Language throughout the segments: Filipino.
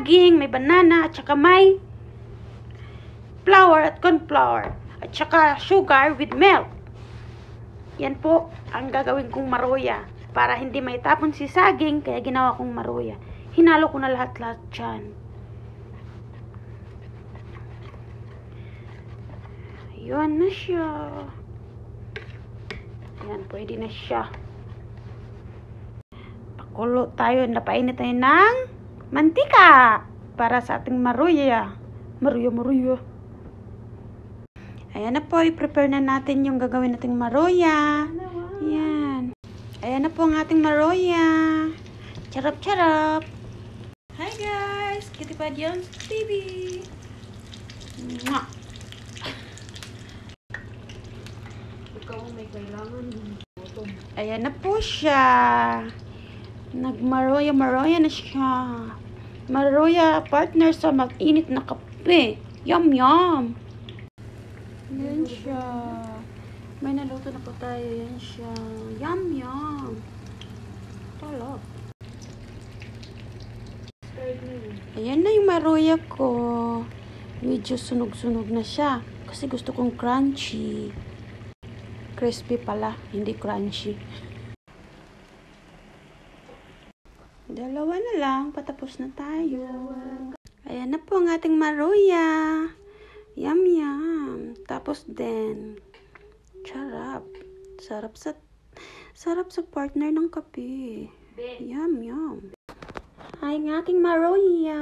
saging, may banana, at saka may flour at corn flour. At saka sugar with milk. Yan po ang gagawin kong maruya. Para hindi may tapon si saging, kaya ginawa kong maruya. Hinalo ko na lahat-lahat dyan. Ayan na siya. Ayan, pwede na siya. Pakulo tayo, napainit tayo ng mantika para sa ating maruya. Maruya. Ayan na po, i-prepare na natin yung gagawin nating maruya. Ayan. Ayan na po ang ating maruya. Charap. Hi guys! Kitty Jones TV. Mwah! Ikaw may kailangan. Ayan na po siya. Nagmaruya na siya. Maruya partner sa mag-init na kape. Yum! Yan siya. May naluto na po tayo. Yan siya. Yum! Talap. Ayan na yung maruya ko. Medyo sunog-sunog na siya. Kasi gusto kong crunchy. Crispy pala, hindi crunchy. Dalawa na lang, patapos na tayo. Ayan na po ang ating maruya. Yum! Tapos din, charap. Sarap sa partner ng kape. Yum! Ay, ang ating maruya.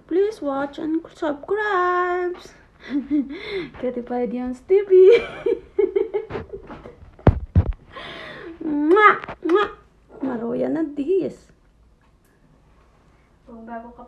Please watch and subscribe. Kitty Jones TV. Maruya na this. Kung bago ka